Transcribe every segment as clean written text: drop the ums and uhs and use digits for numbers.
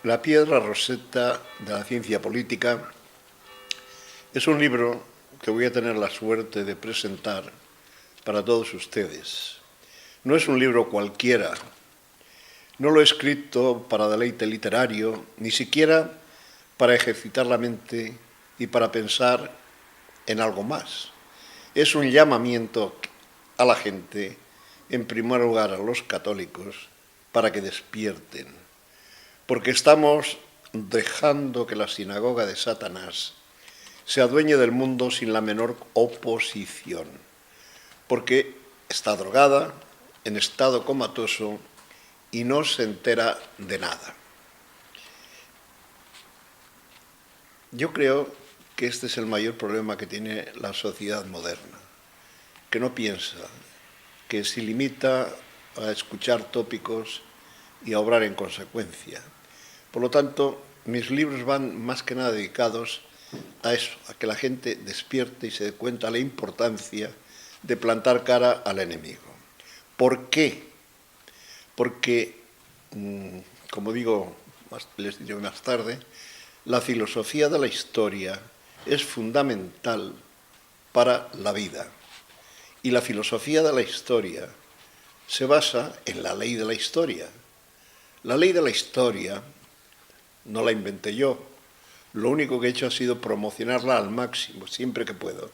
La piedra roseta de la ciencia política es un libro que voy a tener la suerte de presentar para todos ustedes. No es un libro cualquiera, no lo he escrito para deleite literario, ni siquiera para ejercitar la mente y para pensar en algo más. Es un llamamiento a la gente, en primer lugar a los católicos, para que despierten. Porque estamos dejando que la sinagoga de Satanás se adueñe del mundo sin la menor oposición. Porque está drogada, en estado comatoso y no se entera de nada. Yo creo que este es el mayor problema que tiene la sociedad moderna, que no piensa, que se limita a escuchar tópicos y a obrar en consecuencia. Por lo tanto, mis libros van más que nada dedicados a eso, a que la gente despierte y se dé cuenta de la importancia de plantar cara al enemigo. ¿Por qué? Porque, como digo, les diré más tarde, la filosofía de la historia es fundamental para la vida. Y la filosofía de la historia se basa en la ley de la historia. La ley de la historia no la inventé yo. Lo único que he hecho ha sido promocionarla al máximo, siempre que puedo.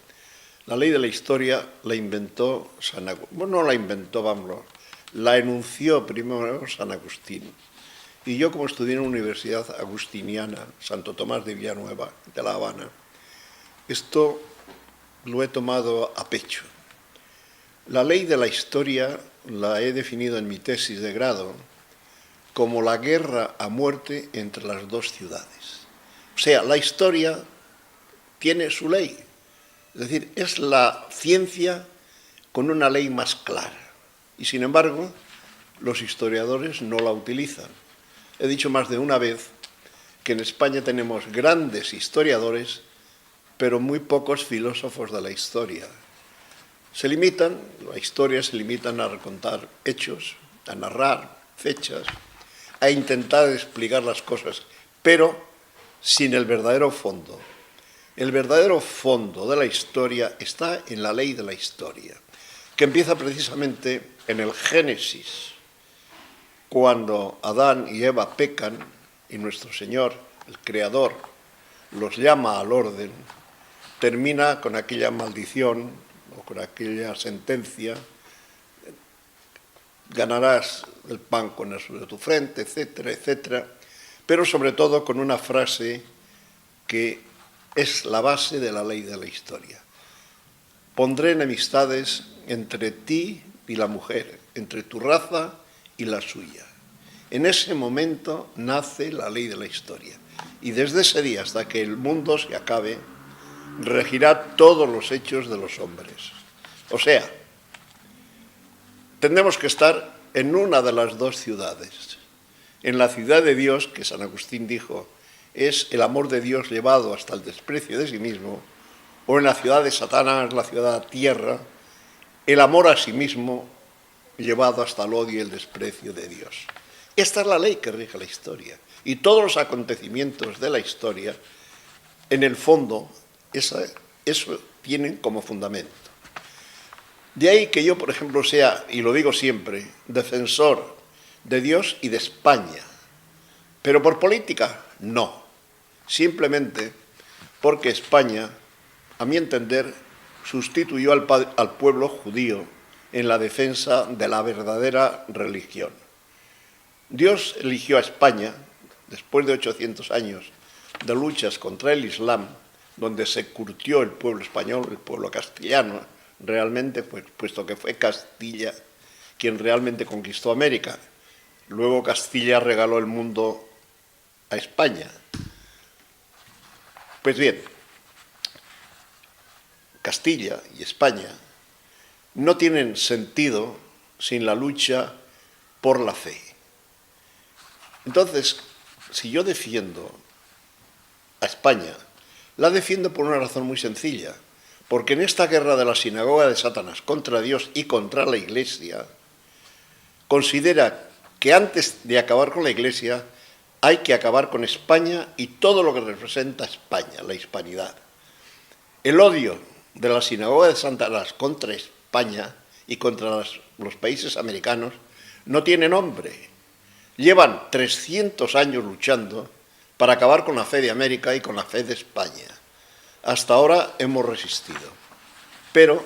La ley de la historia la inventó San Agustín. Bueno, no la inventó, la enunció primero San Agustín. Y yo, como estudié en una universidad agustiniana, Santo Tomás de Villanueva, de La Habana, esto lo he tomado a pecho. La ley de la historia la he definido en mi tesis de grado como la guerra a muerte entre las dos ciudades. O sea, la historia tiene su ley. Es decir, es la ciencia con una ley más clara. Y sin embargo, los historiadores no la utilizan. He dicho más de una vez que en España tenemos grandes historiadores, pero muy pocos filósofos de la historia. La historia se limitan a recontar hechos, a narrar fechas, a intentar explicar las cosas, pero sin el verdadero fondo. El verdadero fondo de la historia está en la ley de la historia, que empieza precisamente en el Génesis, cuando Adán y Eva pecan y nuestro Señor, el Creador, los llama al orden, termina con aquella maldición o con aquella sentencia: ganarás el pan con el sudor de tu frente, etcétera, etcétera, pero sobre todo con una frase que es la base de la ley de la historia. Pondré enemistades entre ti y la mujer, entre tu raza y la suya. En ese momento nace la ley de la historia. Y desde ese día hasta que el mundo se acabe, regirá todos los hechos de los hombres. O sea, tendremos que estar en una de las dos ciudades. En la ciudad de Dios, que San Agustín dijo, es el amor de Dios llevado hasta el desprecio de sí mismo, o en la ciudad de Satanás, la ciudad tierra, el amor a sí mismo llevado hasta el odio y el desprecio de Dios. Esta es la ley que rige la historia. Y todos los acontecimientos de la historia, en el fondo, eso tienen como fundamento. De ahí que yo, por ejemplo, sea, y lo digo siempre, defensor de Dios y de España. Pero por política, no. Simplemente porque España, a mi entender, sustituyó al pueblo judío en la defensa de la verdadera religión. Dios eligió a España, después de 800 años de luchas contra el Islam, donde se curtió el pueblo español, el pueblo castellano, realmente, puesto que fue Castilla quien realmente conquistó América. Luego Castilla regaló el mundo a España. Pues bien, Castilla y España no tienen sentido sin la lucha por la fe. Entonces, si yo defiendo a España, la defiendo por una razón muy sencilla, porque en esta guerra de la sinagoga de Satanás contra Dios y contra la Iglesia, considera que antes de acabar con la Iglesia hay que acabar con España y todo lo que representa España, la hispanidad. El odio de la sinagoga de Satanás contra España y contra los países americanos no tiene nombre. Llevan 300 años luchando para acabar con la fe de América y con la fe de España. Hasta ahora hemos resistido, pero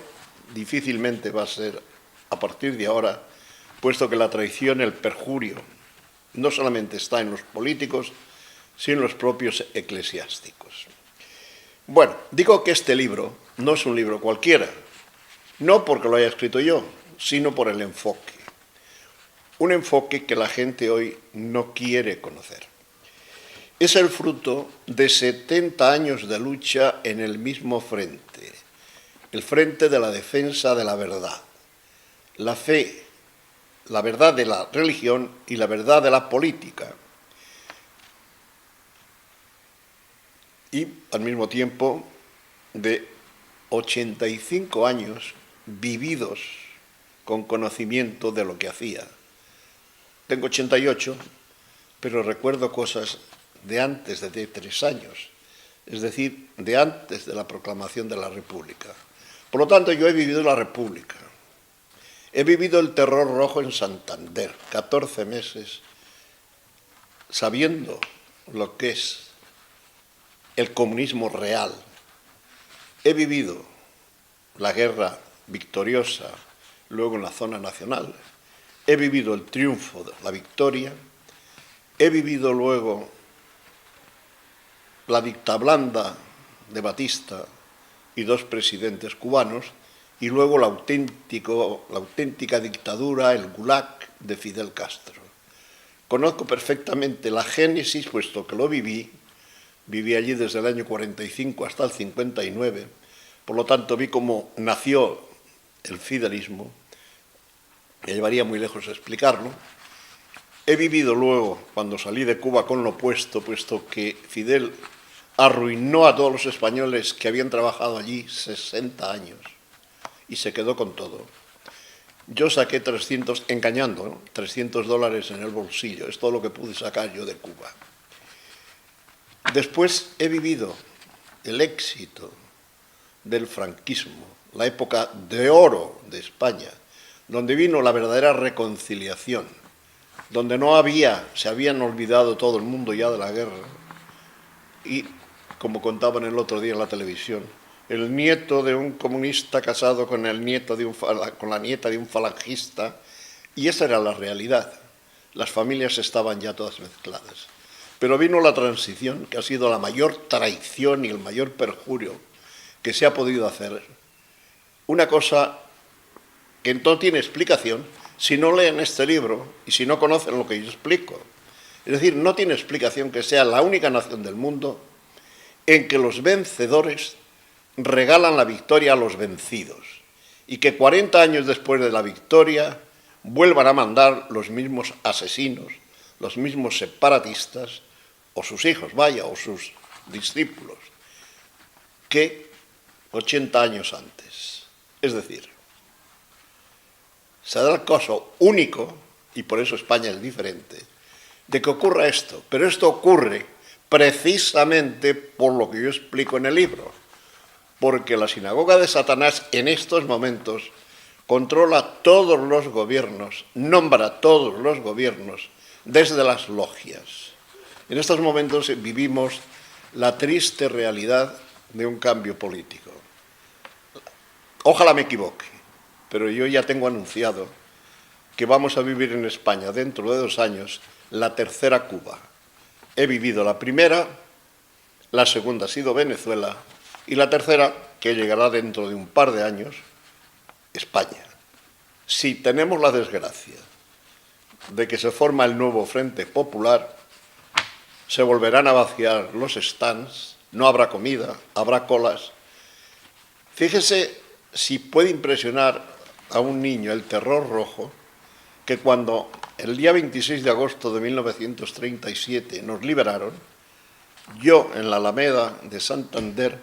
difícilmente va a ser a partir de ahora, puesto que la traición, el perjurio, no solamente está en los políticos, sino en los propios eclesiásticos. Bueno, digo que este libro no es un libro cualquiera, no porque lo haya escrito yo, sino por el enfoque. Un enfoque que la gente hoy no quiere conocer. Es el fruto de 70 años de lucha en el mismo frente, el frente de la defensa de la verdad, la fe, la verdad de la religión y la verdad de la política. Y al mismo tiempo de 85 años vividos con conocimiento de lo que hacía. Tengo 88, pero recuerdo cosas de antes de 3 años, es decir, de antes de la proclamación de la República. Por lo tanto, yo he vivido la República. He vivido el terror rojo en Santander, 14 meses, sabiendo lo que es el comunismo real. He vivido la guerra victoriosa, luego en la zona nacional. He vivido el triunfo de la victoria. He vivido luego la dictablanda de Batista y 2 presidentes cubanos, y luego la auténtica dictadura, el Gulag de Fidel Castro. Conozco perfectamente la génesis, puesto que lo viví allí desde el año 45 hasta el 59, por lo tanto vi cómo nació el fidelismo, me llevaría muy lejos explicarlo. He vivido luego, cuando salí de Cuba, con lo opuesto, puesto que Fidel arruinó a todos los españoles que habían trabajado allí 60 años y se quedó con todo. Yo saqué 300, engañando, ¿no? $300 en el bolsillo, es todo lo que pude sacar yo de Cuba. Después he vivido el éxito del franquismo, la época de oro de España, donde vino la verdadera reconciliación, donde se habían olvidado todo el mundo ya de la guerra, y, como contaban el otro día en la televisión, el nieto de un comunista casado con la nieta de un falangista, y esa era la realidad. Las familias estaban ya todas mezcladas. Pero vino la transición, que ha sido la mayor traición y el mayor perjurio que se ha podido hacer. Una cosa que no tiene explicación si no leen este libro y si no conocen lo que yo explico. Es decir, no tiene explicación que sea la única nación del mundo en que los vencedores regalan la victoria a los vencidos y que 40 años después de la victoria vuelvan a mandar los mismos asesinos, los mismos separatistas, o sus hijos, o sus discípulos, que 80 años antes. Es decir, se da el caso único, y por eso España es diferente, de que ocurra esto. Pero esto ocurre precisamente por lo que yo explico en el libro, porque la sinagoga de Satanás en estos momentos controla todos los gobiernos, nombra todos los gobiernos desde las logias. En estos momentos vivimos la triste realidad de un cambio político. Ojalá me equivoque, pero yo ya tengo anunciado que vamos a vivir en España dentro de 2 años la tercera Cuba. He vivido la primera, la segunda ha sido Venezuela y la tercera, que llegará dentro de un par de años, España. Si tenemos la desgracia de que se forma el nuevo Frente Popular, se volverán a vaciar los stands, no habrá comida, habrá colas. Fíjese si puede impresionar a un niño el terror rojo, que cuando el día 26 de agosto de 1937 nos liberaron, yo en la Alameda de Santander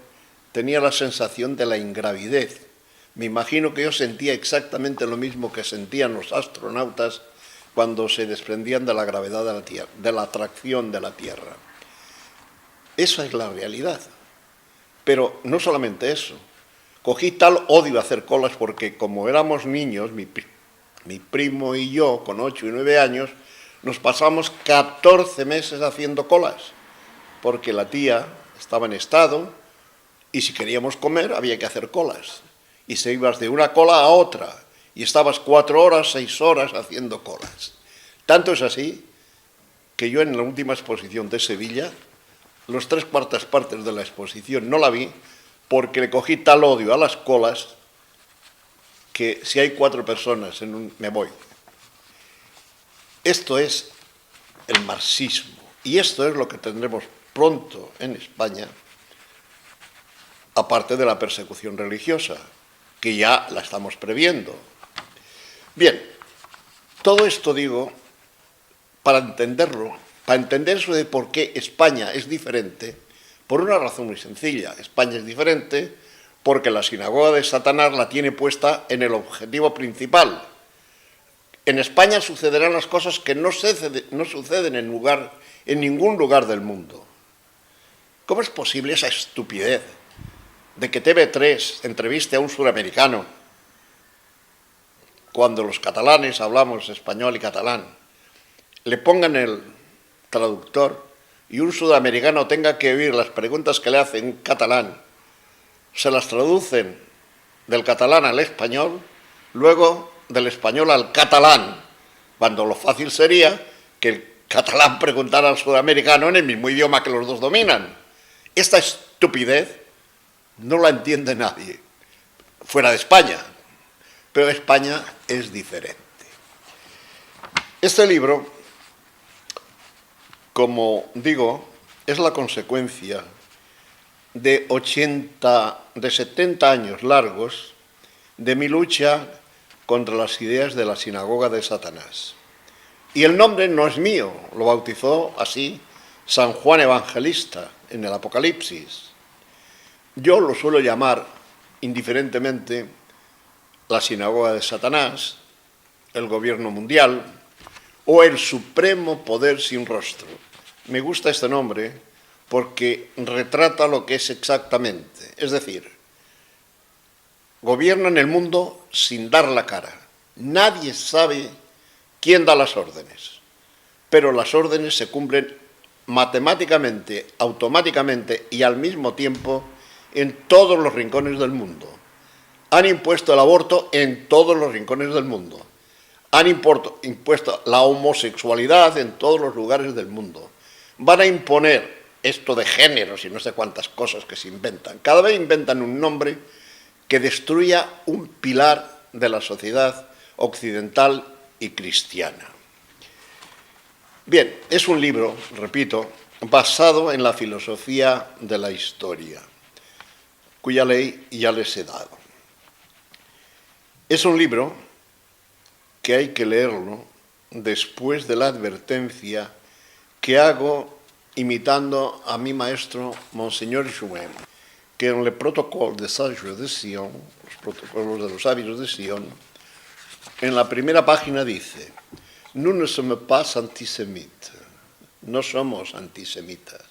tenía la sensación de la ingravidez. Me imagino que yo sentía exactamente lo mismo que sentían los astronautas cuando se desprendían de la gravedad de la Tierra, de la atracción de la Tierra. Esa es la realidad. Pero no solamente eso. Cogí tal odio a hacer colas porque como éramos niños, mi primo y yo, con 8 y 9 años, nos pasamos 14 meses haciendo colas, porque la tía estaba en estado y si queríamos comer había que hacer colas. Y se ibas de una cola a otra y estabas 4 horas, 6 horas haciendo colas. Tanto es así que yo en la última exposición de Sevilla, los 3/4 partes de la exposición no la vi porque le cogí tal odio a las colas que si hay 4 personas me voy. Esto es el marxismo y esto es lo que tendremos pronto en España, aparte de la persecución religiosa, que ya la estamos previendo. Bien, todo esto digo para entenderlo, para entender eso de por qué España es diferente, por una razón muy sencilla. España es diferente porque la sinagoga de Satanás la tiene puesta en el objetivo principal. En España sucederán las cosas que no suceden en ningún lugar del mundo. ¿Cómo es posible esa estupidez de que TV3 entreviste a un suramericano cuando los catalanes hablamos español y catalán, le pongan el traductor y un sudamericano tenga que oír las preguntas que le hacen en catalán, se las traducen del catalán al español, luego del español al catalán, cuando lo fácil sería que el catalán preguntara al sudamericano en el mismo idioma que los dos dominan. Esta estupidez no la entiende nadie, fuera de España, pero España es diferente. Este libro, como digo, es la consecuencia de 70 años largos de mi lucha contra las ideas de la sinagoga de Satanás. Y el nombre no es mío, lo bautizó así San Juan Evangelista en el Apocalipsis. Yo lo suelo llamar indiferentemente la sinagoga de Satanás, el gobierno mundial o el supremo poder sin rostro. Me gusta este nombre porque retrata lo que es exactamente, es decir, gobiernan el mundo sin dar la cara. Nadie sabe quién da las órdenes, pero las órdenes se cumplen matemáticamente, automáticamente y al mismo tiempo en todos los rincones del mundo. Han impuesto el aborto en todos los rincones del mundo. Han impuesto la homosexualidad en todos los lugares del mundo. Van a imponer esto de géneros y no sé cuántas cosas que se inventan. Cada vez inventan un nombre que destruya un pilar de la sociedad occidental y cristiana. Bien, es un libro, repito, basado en la filosofía de la historia, cuya ley ya les he dado. Es un libro que hay que leerlo después de la advertencia que hago imitando a mi maestro, Monseñor Jouin, que en el protocolo de Sages de Sion, los protocolos de los sabios de Sion, en la primera página dice: nous ne sommes pas antisémites, no somos antisemitas.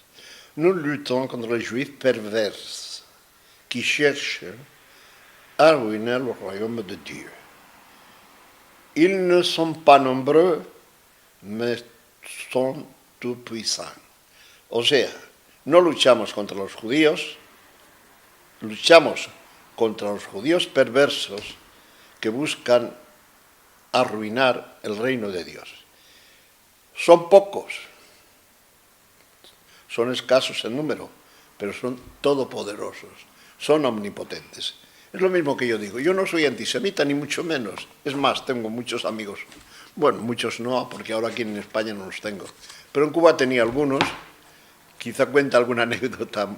Nous luttons contre les juifs perverses qui cherchent à ruiner le royaume de Dieu. Ils ne sont pas nombreux, mais sont tout puissants. O sea, no luchamos contra los judíos, luchamos contra los judíos perversos que buscan arruinar el reino de Dios. Son pocos, son escasos en número, pero son todopoderosos, son omnipotentes. Es lo mismo que yo digo, yo no soy antisemita ni mucho menos, es más, tengo muchos amigos, bueno, muchos no, porque ahora aquí en España no los tengo, pero en Cuba tenía algunos, quizá cuenta alguna anécdota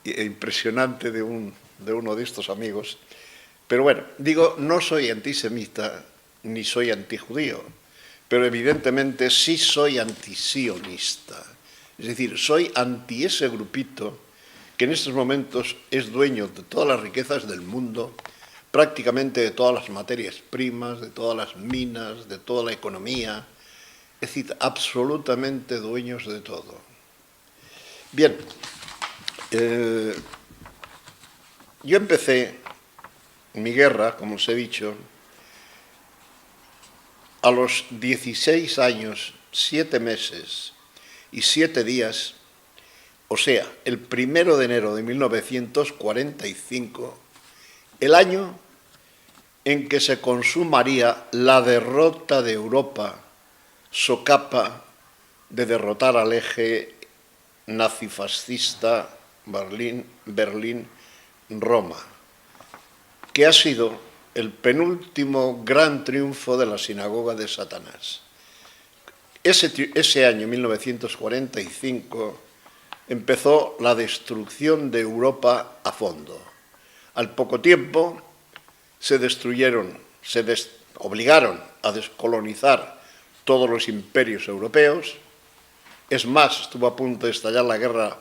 impresionante de uno de estos amigos, pero bueno, digo, no soy antisemita ni soy antijudío, pero evidentemente sí soy antisionista, es decir, soy anti ese grupito que en estos momentos es dueño de todas las riquezas del mundo prácticamente de todas las materias primas, de todas las minas, de toda la economía, es decir, absolutamente dueños de todo. Bien, yo empecé mi guerra, como os he dicho, a los 16 años, 7 meses y 7 días, o sea, el 1 de enero de 1945, el año en que se consumaría la derrota de Europa, socapa de derrotar al eje nazifascista Berlín-Roma, que ha sido el penúltimo gran triunfo de la sinagoga de Satanás. Ese año, 1945, empezó la destrucción de Europa a fondo. Al poco tiempo se obligaron a descolonizar todos los imperios europeos. Es más, estuvo a punto de estallar la guerra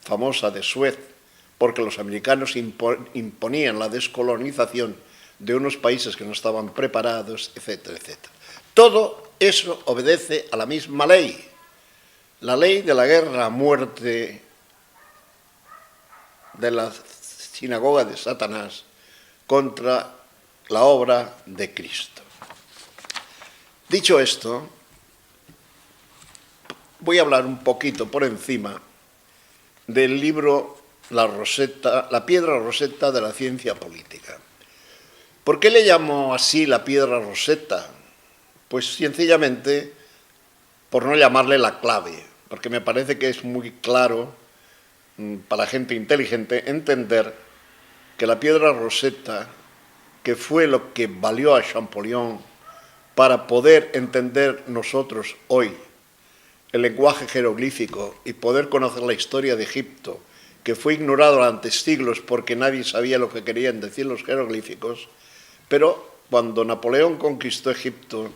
famosa de Suez, porque los americanos imponían la descolonización de unos países que no estaban preparados, etcétera, etcétera. Todo eso obedece a la misma ley, la ley de la guerra a muerte de la sinagoga de Satanás contra la obra de Cristo. Dicho esto, voy a hablar un poquito por encima del libro La piedra roseta de la ciencia política. ¿Por qué le llamo así la piedra roseta? Pues sencillamente por no llamarle la clave, porque me parece que es muy claro para gente inteligente entender que la piedra roseta, que fue lo que valió a Champollion para poder entender nosotros hoy el lenguaje jeroglífico y poder conocer la historia de Egipto, que fue ignorado durante siglos porque nadie sabía lo que querían decir los jeroglíficos, pero cuando Napoleón conquistó Egipto,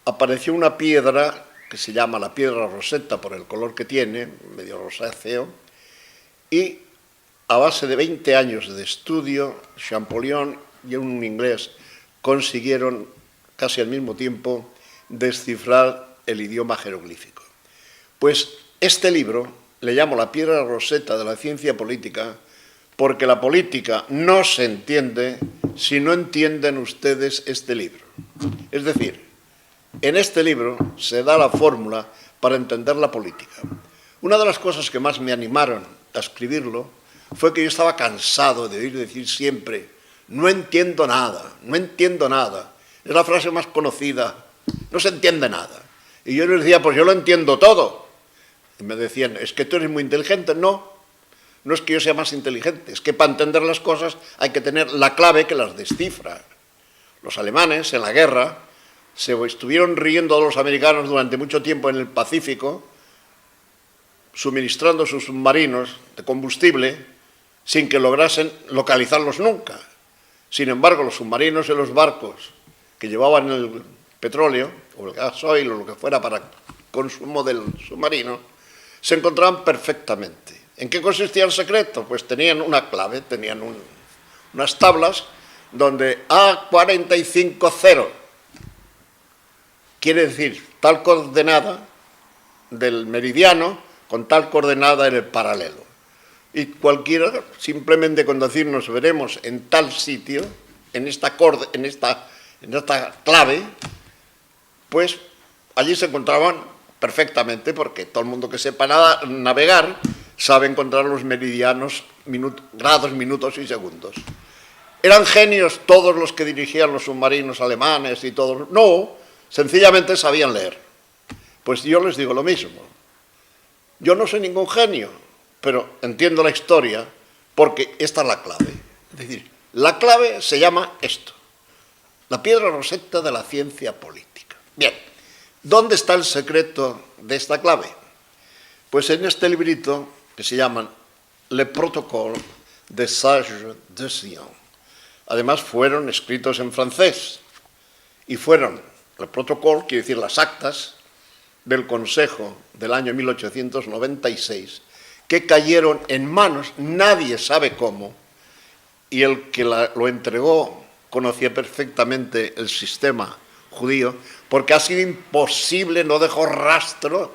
apareció una piedra que se llama la piedra roseta por el color que tiene, medio rosáceo, y a base de 20 años de estudio, Champollion y un inglés consiguieron casi al mismo tiempo descifrar el idioma jeroglífico. Pues este libro le llamo la piedra roseta de la ciencia política porque la política no se entiende si no entienden ustedes este libro. Es decir, en este libro se da la fórmula para entender la política. Una de las cosas que más me animaron a escribirlo fue que yo estaba cansado de oír decir siempre no entiendo nada, no entiendo nada. Es la frase más conocida, no se entiende nada. Y yo les decía, pues yo lo entiendo todo. Y me decían, es que tú eres muy inteligente. No, no es que yo sea más inteligente, es que para entender las cosas hay que tener la clave que las descifra. Los alemanes en la guerra se estuvieron riendo de los americanos durante mucho tiempo en el Pacífico, suministrando sus submarinos de combustible sin que lograsen localizarlos nunca. Sin embargo, los submarinos y los barcos que llevaban el petróleo o el gasoil o lo que fuera para consumo del submarino se encontraban perfectamente. ¿En qué consistía el secreto? Pues tenían una clave, tenían unas tablas donde A450 quiere decir tal coordenada del meridiano con tal coordenada en el paralelo. Y cualquiera, simplemente con decirnos veremos en tal sitio, en esta clave, pues allí se encontraban perfectamente, porque todo el mundo que sepa navegar sabe encontrar los meridianos, grados, minutos y segundos. ¿Eran genios todos los que dirigían los submarinos alemanes y todos? No, sencillamente sabían leer. Pues yo les digo lo mismo. Yo no soy ningún genio, pero entiendo la historia porque esta es la clave. Es decir, la clave se llama esto, la piedra roseta de la ciencia política. Bien, ¿dónde está el secreto de esta clave? Pues en este librito que se llama Le Protocole des Sages de Sion. Además fueron escritos en francés y fueron, el protocolo quiere decir las actas del Consejo del año 1896, que cayeron en manos, nadie sabe cómo, y el que lo entregó conocía perfectamente el sistema judío, porque ha sido imposible, no dejó rastro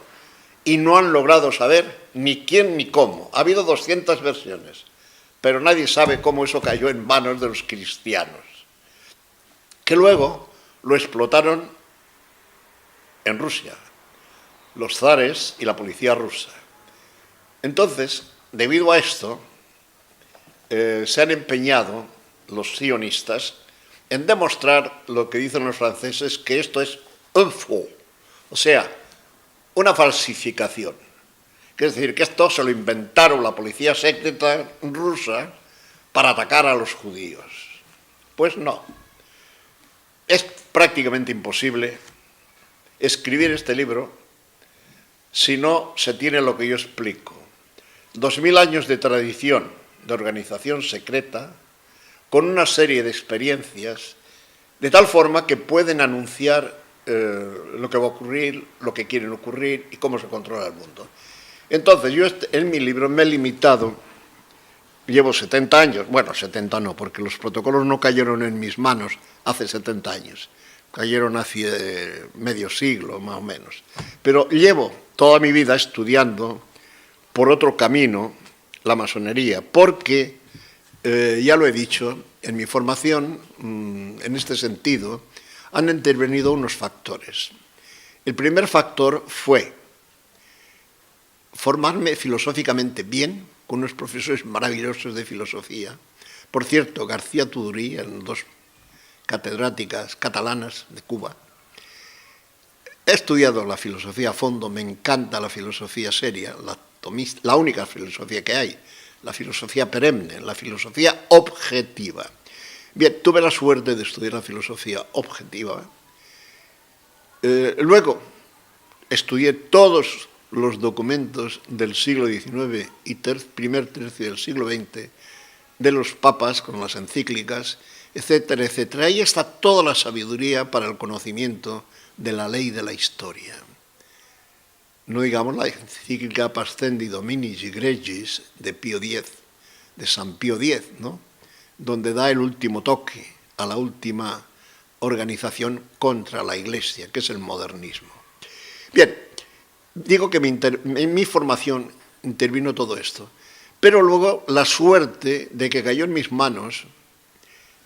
y no han logrado saber ni quién ni cómo. Ha habido 200 versiones, pero nadie sabe cómo eso cayó en manos de los cristianos, que luego lo explotaron en Rusia, los zares y la policía rusa. Entonces, debido a esto, se han empeñado los sionistas en demostrar lo que dicen los franceses, que esto es un faux, o sea, una falsificación. Es decir, que esto se lo inventaron la policía secreta rusa para atacar a los judíos. Pues no. Es prácticamente imposible escribir este libro si no se tiene lo que yo explico. 2000 años de tradición de organización secreta, con una serie de experiencias, de tal forma que pueden anunciar lo que va a ocurrir, lo que quieren ocurrir y cómo se controla el mundo. Entonces, yo en mi libro me he limitado, llevo 70 años, bueno, 70 no, porque los protocolos no cayeron en mis manos hace 70 años, cayeron hace medio siglo, más o menos. Pero llevo toda mi vida estudiando por otro camino la masonería, porque, ya lo he dicho, en mi formación, en este sentido, han intervenido unos factores. El primer factor fue formarme filosóficamente bien, con unos profesores maravillosos de filosofía. Por cierto, García Tudurí, en 2 catedráticas catalanas de Cuba. He estudiado la filosofía a fondo, me encanta la filosofía seria, la única filosofía que hay, la filosofía perenne, la filosofía objetiva. Bien, tuve la suerte de estudiar la filosofía objetiva. Luego estudié todos los documentos del siglo XIX y primer tercio del siglo XX, de los papas con las encíclicas, etcétera, etcétera. Ahí está toda la sabiduría para el conocimiento de la ley de la historia. No digamos la encíclica Pascendi Dominici Gregis de Pío X, de San Pío X, ¿no?, donde da el último toque a la última organización contra la Iglesia, que es el modernismo. Bien, digo que en mi formación intervino todo esto, pero luego la suerte de que cayó en mis manos,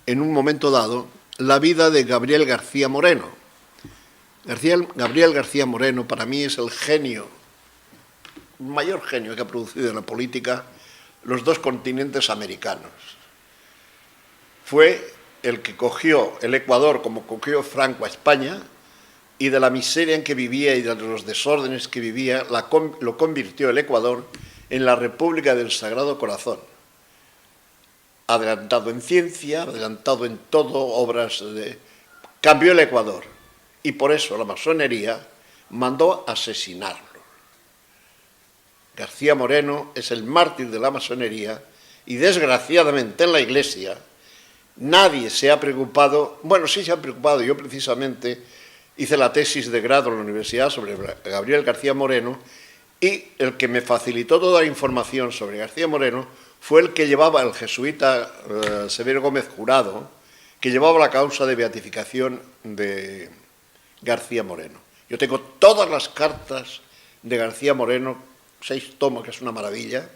en un momento dado, la vida de Gabriel García Moreno. Gabriel García Moreno para mí es el genio, el mayor genio que ha producido en la política los 2 continentes americanos. Fue el que cogió el Ecuador como cogió Franco a España, y de la miseria en que vivía y de los desórdenes que vivía, lo convirtió el Ecuador en la República del Sagrado Corazón. Adelantado en ciencia, adelantado en todo, cambió el Ecuador. Y por eso la masonería mandó asesinarlo. García Moreno es el mártir de la masonería y, desgraciadamente, en la Iglesia nadie se ha preocupado, bueno, sí se ha preocupado, yo precisamente hice la tesis de grado en la universidad sobre Gabriel García Moreno, y el que me facilitó toda la información sobre García Moreno fue el que llevaba, el jesuita Severo Gómez Jurado, que llevaba la causa de beatificación de García Moreno. Yo tengo todas las cartas de García Moreno, 6 tomos, que es una maravilla.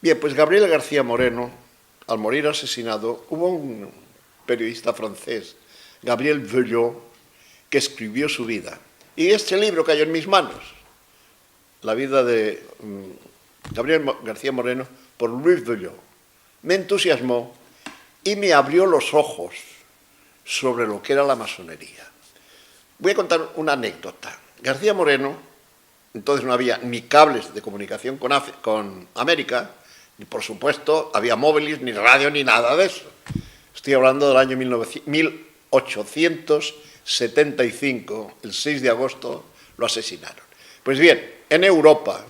Bien, pues Gabriel García Moreno, al morir asesinado, hubo un periodista francés, Gabriel Veuillot, que escribió su vida. Y este libro cayó en mis manos, la vida de Gabriel García Moreno, por Louis Veuillot. Me entusiasmó y me abrió los ojos sobre lo que era la masonería. Voy a contar una anécdota. García Moreno, entonces no había ni cables de comunicación con América, ni por supuesto había móviles, ni radio, ni nada de eso. Estoy hablando del año 1875, el 6 de agosto lo asesinaron. Pues bien, en Europa,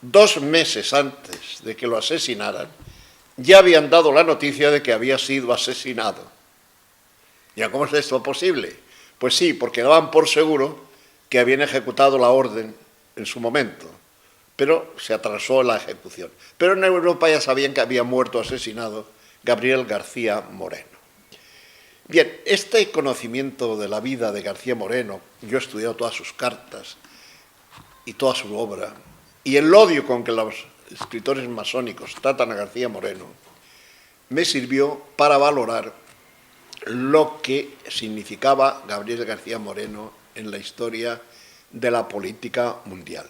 2 meses antes de que lo asesinaran, ya habían dado la noticia de que había sido asesinado. ¿Ya cómo es esto posible? Pues sí, porque daban por seguro que habían ejecutado la orden en su momento. pero se atrasó la ejecución. Pero en Europa ya sabían que había muerto asesinado Gabriel García Moreno. Bien, este conocimiento de la vida de García Moreno, yo he estudiado todas sus cartas y toda su obra, y el odio con que los escritores masónicos tratan a García Moreno, me sirvió para valorar lo que significaba Gabriel García Moreno en la historia de la política mundial.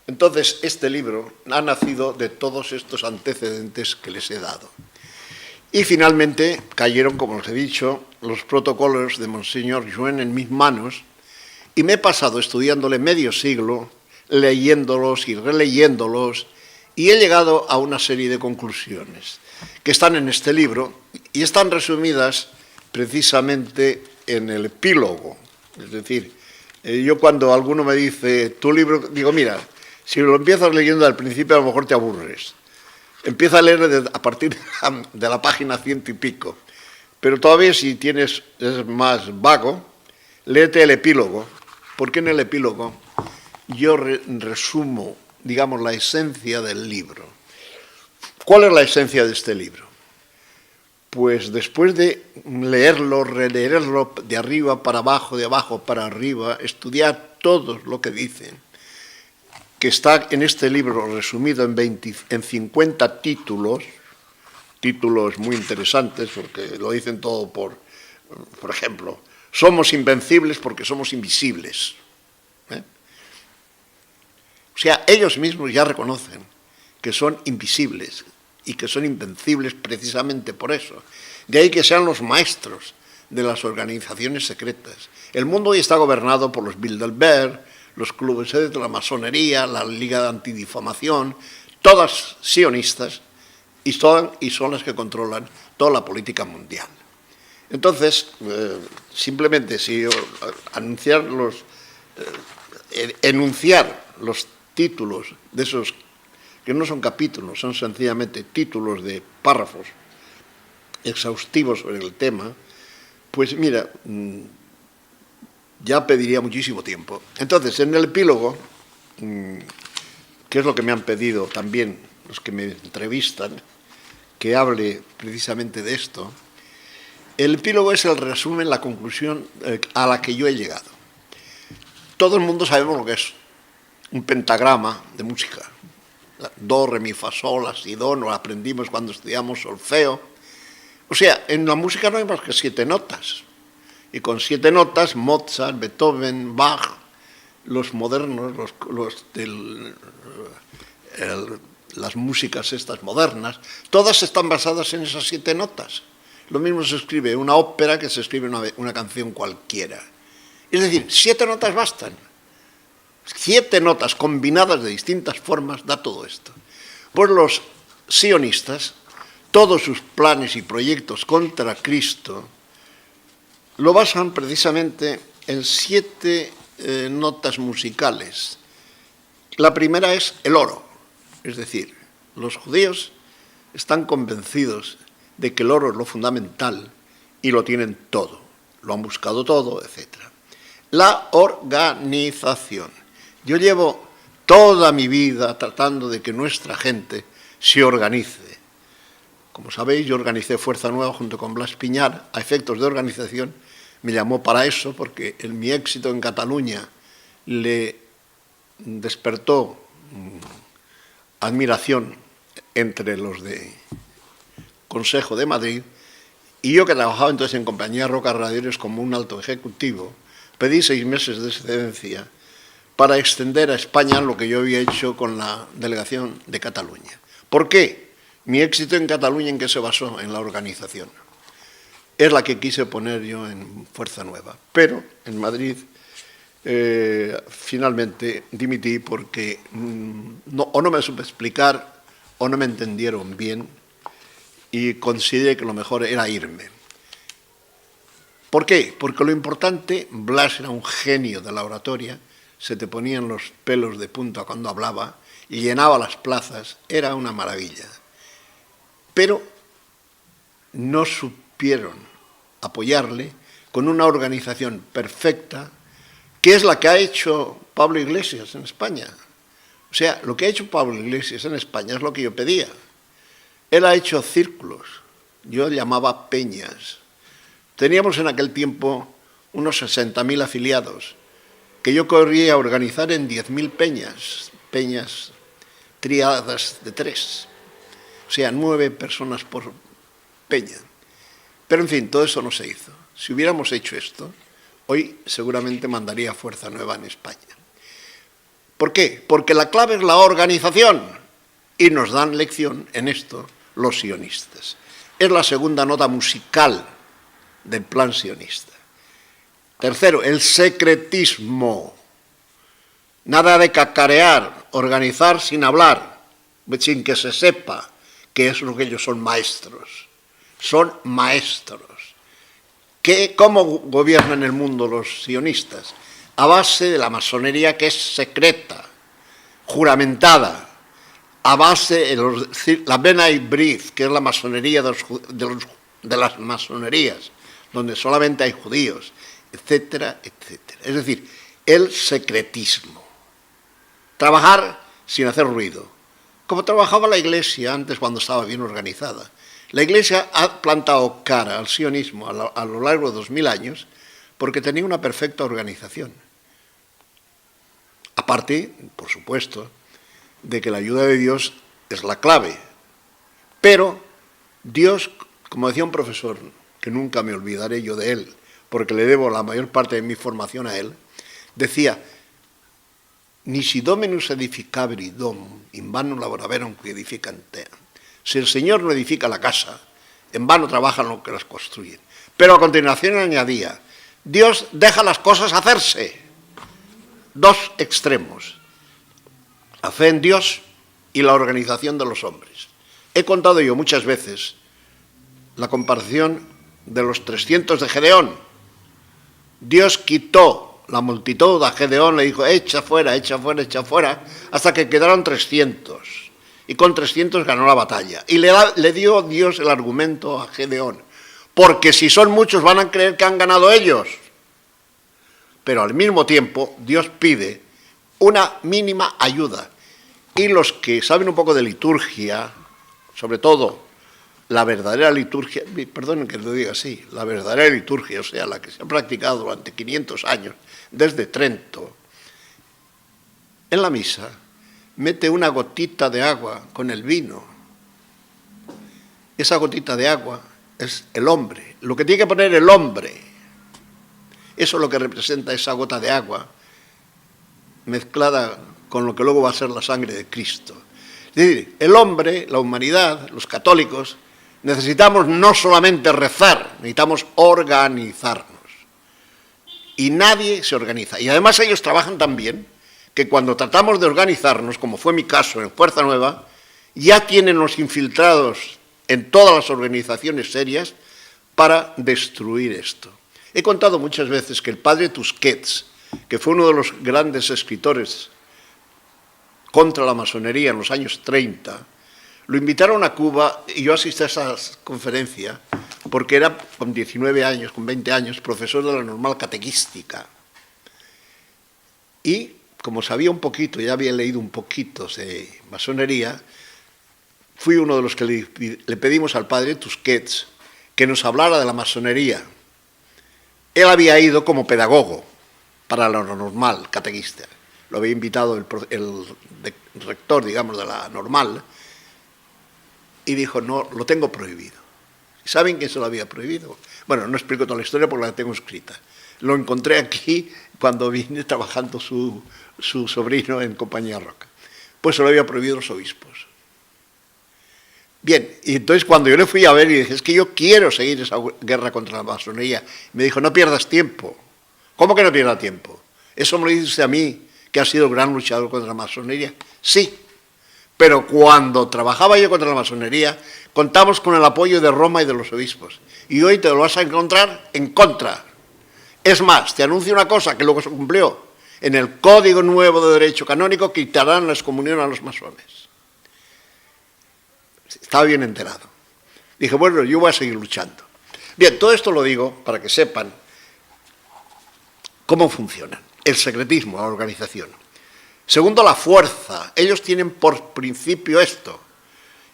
Entonces, este libro ha nacido de todos estos antecedentes que les he dado. Y finalmente cayeron, como os he dicho, los protocolos de Monseñor Juin en mis manos, y me he pasado estudiándole medio siglo, leyéndolos y releyéndolos, y he llegado a una serie de conclusiones que están en este libro y están resumidas precisamente en el epílogo. Es decir, yo cuando alguno me dice, tu libro, digo, mira, si lo empiezas leyendo al principio a lo mejor te aburres. Empieza a leer a partir de la página 100 y pico. Pero todavía si es más vago, léete el epílogo, porque en el epílogo yo resumo, digamos, la esencia del libro. ¿Cuál es la esencia de este libro? Pues después de leerlo, releerlo de arriba para abajo, de abajo para arriba, estudiar todo lo que dicen, que está en este libro resumido en 50 títulos muy interesantes, porque lo dicen todo por ejemplo, somos invencibles porque somos invisibles. O sea, ellos mismos ya reconocen que son invisibles y que son invencibles precisamente por eso. De ahí que sean los maestros de las organizaciones secretas. El mundo hoy está gobernado por los Bilderberg, los clubes de la masonería, la Liga de Antidifamación, todas sionistas, y son las que controlan toda la política mundial. Entonces, simplemente si enunciar los títulos de esos, que no son capítulos, son sencillamente títulos de párrafos exhaustivos sobre el tema, pues mira, ya pediría muchísimo tiempo. Entonces, en el epílogo, que es lo que me han pedido también los que me entrevistan, que hable precisamente de esto, el epílogo es el resumen, la conclusión a la que yo he llegado. Todo el mundo sabemos lo que es un pentagrama de música. Do, re, mi, fa, sol, la, si, do, lo aprendimos cuando estudiamos solfeo. O sea, en la música no hay más que 7 notas. Y con 7 notas, Mozart, Beethoven, Bach, los modernos, las músicas estas modernas, todas están basadas en esas 7 notas. Lo mismo se escribe una ópera que se escribe una canción cualquiera. Es decir, 7 notas bastan. 7 notas combinadas de distintas formas da todo esto. Pues los sionistas, todos sus planes y proyectos contra Cristo, lo basan precisamente en 7 notas musicales. La primera es el oro, es decir, los judíos están convencidos de que el oro es lo fundamental y lo tienen todo, lo han buscado todo, etc. La organización. Yo llevo toda mi vida tratando de que nuestra gente se organice. Como sabéis, yo organicé Fuerza Nueva junto con Blas Piñar, a efectos de organización. Me llamó para eso porque mi éxito en Cataluña le despertó admiración entre los de Consejo de Madrid, y yo que trabajaba entonces en Compañía Roca Radiadores como un alto ejecutivo, pedí 6 meses de excedencia para extender a España lo que yo había hecho con la delegación de Cataluña. ¿Por qué? Mi éxito en Cataluña, ¿en qué se basó? En la organización. Es la que quise poner yo en Fuerza Nueva. Pero en Madrid finalmente dimití porque o no me supe explicar o no me entendieron bien y consideré que lo mejor era irme. ¿Por qué? Porque lo importante, Blas era un genio de la oratoria, se te ponían los pelos de punta cuando hablaba y llenaba las plazas, era una maravilla. Pero no supieron apoyarle con una organización perfecta, que es la que ha hecho Pablo Iglesias en España. O sea, lo que ha hecho Pablo Iglesias en España es lo que yo pedía. Él ha hecho círculos, yo llamaba peñas. Teníamos en aquel tiempo unos 60.000 afiliados, que yo corría a organizar en 10.000 peñas triadas de 3. O sea, 9 personas por peña. Pero en fin, todo eso no se hizo. Si hubiéramos hecho esto, hoy seguramente mandaría Fuerza Nueva en España. ¿Por qué? Porque la clave es la organización. Y nos dan lección en esto los sionistas. Es la segunda nota musical del plan sionista. Tercero, el secretismo. Nada de cacarear, organizar sin hablar, sin que se sepa que es lo que ellos son maestros. Son maestros. ¿Cómo gobiernan el mundo los sionistas? A base de la masonería, que es secreta, juramentada, a base de la B'nai B'rith, que es la masonería de las masonerías, donde solamente hay judíos, etcétera, etcétera. Es decir, el secretismo. Trabajar sin hacer ruido, como trabajaba la Iglesia antes cuando estaba bien organizada. La Iglesia ha plantado cara al sionismo a lo largo de 2000 años porque tenía una perfecta organización. Aparte, por supuesto, de que la ayuda de Dios es la clave. Pero Dios, como decía un profesor, que nunca me olvidaré yo de él, porque le debo la mayor parte de mi formación a él, decía: Nisi dominus edificabri domum, in vano laboraverum qui edificant. Si el Señor no edifica la casa, en vano trabajan los que las construyen. Pero a continuación añadía: Dios deja las cosas hacerse. Dos extremos: la fe en Dios y la organización de los hombres. He contado yo muchas veces la comparación de los 300 de Gedeón. Dios quitó la multitud a Gedeón, le dijo: echa fuera, echa fuera, echa fuera, hasta que quedaron 300. Y con 300 ganó la batalla. Y le dio Dios el argumento a Gedeón: porque si son muchos van a creer que han ganado ellos. Pero al mismo tiempo Dios pide una mínima ayuda. Y los que saben un poco de liturgia, sobre todo la verdadera liturgia, perdonen que lo diga así, la verdadera liturgia, o sea, la que se ha practicado durante 500 años, desde Trento, en la misa, mete una gotita de agua con el vino. Esa gotita de agua es el hombre, lo que tiene que poner el hombre. Eso es lo que representa esa gota de agua, mezclada con lo que luego va a ser la sangre de Cristo. Es decir, el hombre, la humanidad, los católicos, necesitamos no solamente rezar, necesitamos organizarnos. Y nadie se organiza. Y además ellos trabajan tan bien que cuando tratamos de organizarnos, como fue mi caso en Fuerza Nueva, ya tienen los infiltrados en todas las organizaciones serias para destruir esto. He contado muchas veces que el padre Tusquets, que fue uno de los grandes escritores contra la masonería en los años 30, lo invitaron a Cuba y yo asistí a esa conferencia porque era con 19 años, con 20 años, profesor de la normal catequística. Y como sabía un poquito, ya había leído un poquito de masonería, fui uno de los que le pedimos al padre Tusquets que nos hablara de la masonería. Él había ido como pedagogo para la normal catequista. Lo había invitado el rector, digamos, de la normal, y dijo: no, lo tengo prohibido. ¿Saben quién se lo había prohibido? Bueno, no explico toda la historia porque la tengo escrita. Lo encontré aquí cuando vine trabajando su sobrino en Compañía Roca. Pues se lo había prohibido los obispos. Bien, y entonces cuando yo le fui a ver y dije: es que yo quiero seguir esa guerra contra la masonería, me dijo: no pierdas tiempo. ¿Cómo que no pierda tiempo? ¿Eso me lo dice usted a mí, que ha sido gran luchador contra la masonería? Sí, pero cuando trabajaba yo contra la masonería, contamos con el apoyo de Roma y de los obispos. Y hoy te lo vas a encontrar en contra. Es más, te anuncio una cosa que luego se cumplió. En el Código Nuevo de Derecho Canónico quitarán la excomunión a los masones. Estaba bien enterado. Dije: bueno, yo voy a seguir luchando. Bien, todo esto lo digo para que sepan cómo funciona el secretismo, la organización. Segundo, la fuerza. Ellos tienen por principio esto.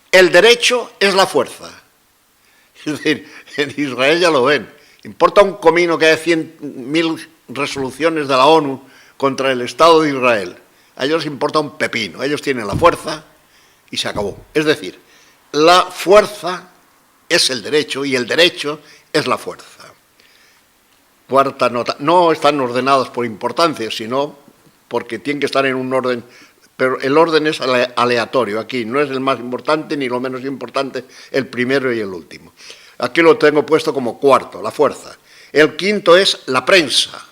El derecho es la fuerza. Es decir, en Israel ya lo ven. Importa un comino que haya 100.000 resoluciones de la ONU contra el Estado de Israel. A ellos les importa un pepino. Ellos tienen la fuerza y se acabó. Es decir, la fuerza es el derecho y el derecho es la fuerza. Cuarta nota. No están ordenados por importancia, sino porque tienen que estar en un orden, pero el orden es aleatorio aquí, no es el más importante ni lo menos importante, el primero y el último. Aquí lo tengo puesto como cuarto, la fuerza. El quinto es la prensa.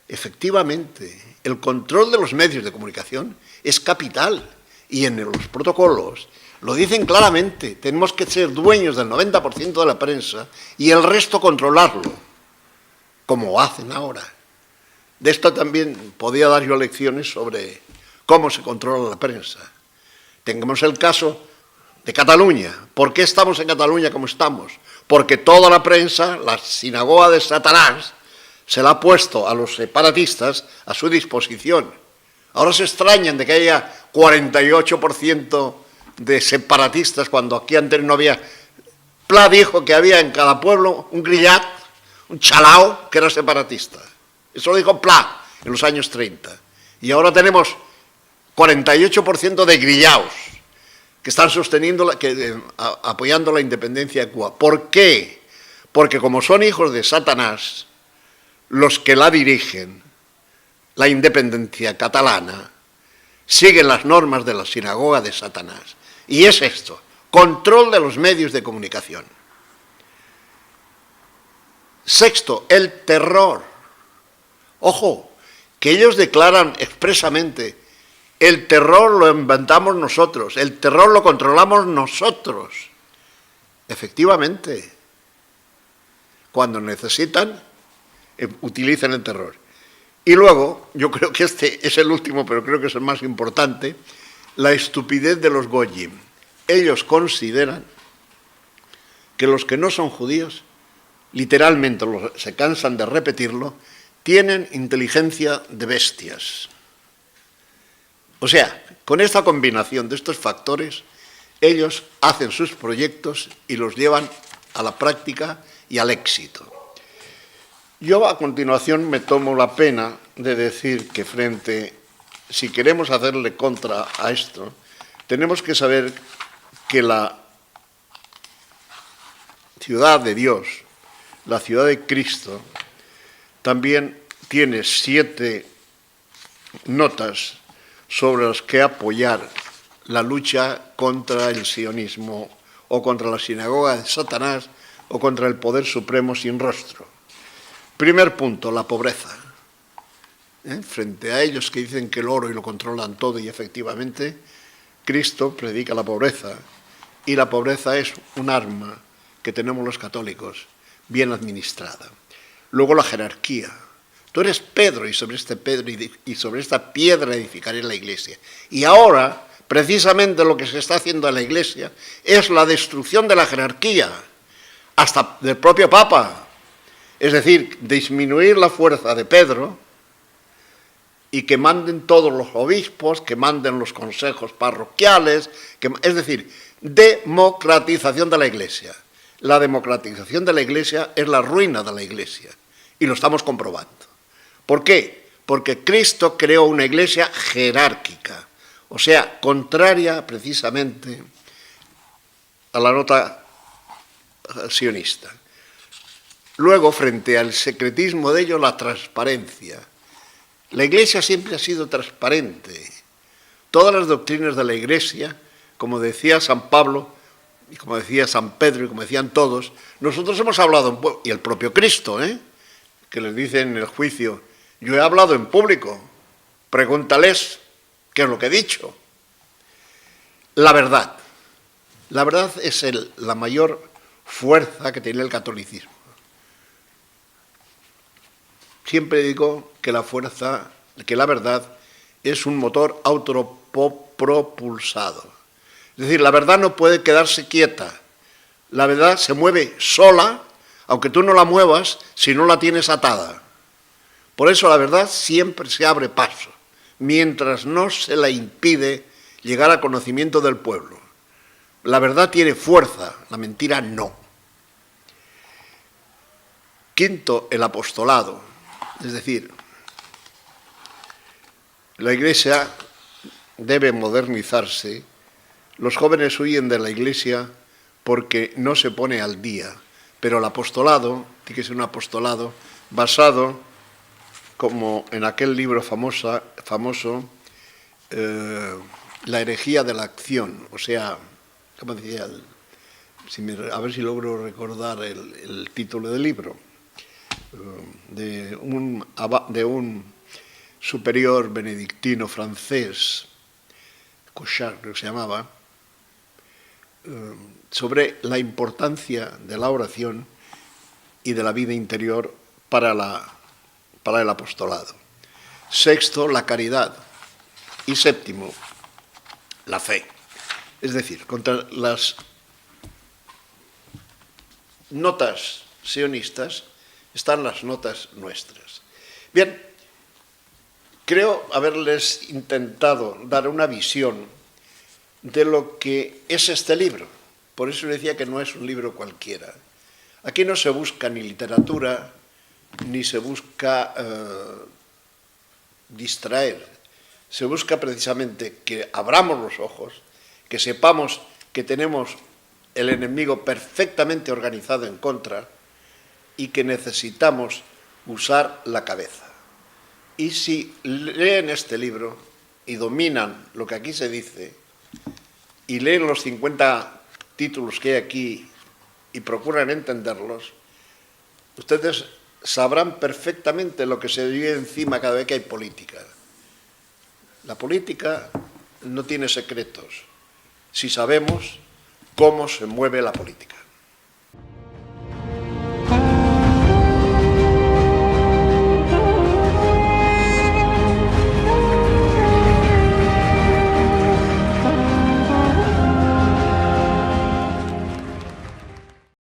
Efectivamente, el control de los medios de comunicación es capital y en los protocolos lo dicen claramente, tenemos que ser dueños del 90% de la prensa y el resto controlarlo, como hacen ahora. De esto también podía dar yo lecciones sobre cómo se controla la prensa. Tengamos el caso de Cataluña. ¿Por qué estamos en Cataluña como estamos? Porque toda la prensa, la sinagoga de Satanás, se la ha puesto a los separatistas a su disposición. Ahora se extrañan de que haya 48% de separatistas cuando aquí antes no había. Pla dijo que había en cada pueblo un grillat, un chalao, que era separatista. Eso lo dijo Pla en los años 30. Y ahora tenemos 48% de grillaos que están sosteniendo, apoyando la independencia de Cuba. ¿Por qué? Porque como son hijos de Satanás, los que la dirigen, la independencia catalana, siguen las normas de la sinagoga de Satanás. Y es esto, control de los medios de comunicación. Sexto, el terror. Ojo, que ellos declaran expresamente, el terror lo inventamos nosotros, el terror lo controlamos nosotros. Efectivamente, cuando necesitan, utilizan el terror. Y luego, yo creo que este es el último, pero creo que es el más importante, la estupidez de los goyim. Ellos consideran que los que no son judíos, literalmente se cansan de repetirlo, tienen inteligencia de bestias. O sea, con esta combinación de estos factores, ellos hacen sus proyectos y los llevan a la práctica y al éxito. Yo a continuación me tomo la pena de decir que si queremos hacerle contra a esto, tenemos que saber que la ciudad de Dios, la ciudad de Cristo, también tiene 7 notas sobre las que apoyar la lucha contra el sionismo o contra la sinagoga de Satanás o contra el poder supremo sin rostro. Primer punto, la pobreza. Frente a ellos que dicen que el oro y lo controlan todo y efectivamente Cristo predica la pobreza y la pobreza es un arma que tenemos los católicos bien administrada. Luego la jerarquía. Tú eres Pedro y sobre este Pedro y sobre esta piedra edificaré la iglesia. Y ahora, precisamente lo que se está haciendo en la iglesia es la destrucción de la jerarquía, hasta del propio Papa. Es decir, disminuir la fuerza de Pedro y que manden todos los obispos, que manden los consejos parroquiales, es decir, democratización de la iglesia. La democratización de la iglesia es la ruina de la iglesia y lo estamos comprobando. ¿Por qué? Porque Cristo creó una iglesia jerárquica, o sea, contraria precisamente a la nota sionista. Luego, frente al secretismo de ellos, la transparencia. La iglesia siempre ha sido transparente. Todas las doctrinas de la iglesia, como decía San Pablo, y como decía San Pedro, y como decían todos, nosotros hemos hablado, y el propio Cristo, que les dice en el juicio, yo he hablado en público, pregúntales qué es lo que he dicho. La verdad. La verdad es la mayor fuerza que tiene el catolicismo. Siempre digo que la verdad es un motor autopropulsado. Es decir, la verdad no puede quedarse quieta. La verdad se mueve sola, aunque tú no la muevas, si no la tienes atada. Por eso la verdad siempre se abre paso. mientras no se la impide llegar al conocimiento del pueblo. La verdad tiene fuerza, la mentira no. Quinto, el apostolado, es decir, la Iglesia debe modernizarse. Los jóvenes huyen de la Iglesia porque no se pone al día, pero el apostolado tiene que ser un apostolado basado, como en aquel libro famoso, La herejía de la acción, o sea, ¿cómo decía? A ver si logro recordar el título del libro, de un superior benedictino francés, Cochard, creo que se llamaba, sobre la importancia de la oración y de la vida interior para el apostolado. Sexto, la caridad. Y séptimo, la fe. Es decir, contra las notas sionistas están las notas nuestras. Bien, creo haberles intentado dar una visión de lo que es este libro. Por eso decía que no es un libro cualquiera. Aquí no se busca ni literatura, ni se busca distraer. Se busca precisamente que abramos los ojos, que sepamos que tenemos el enemigo perfectamente organizado en contra y que necesitamos usar la cabeza. Y si leen este libro y dominan lo que aquí se dice, y leen los 50 títulos que hay aquí y procuran entenderlos, ustedes sabrán perfectamente lo que se vive encima cada vez que hay política. La política no tiene secretos si sabemos cómo se mueve la política.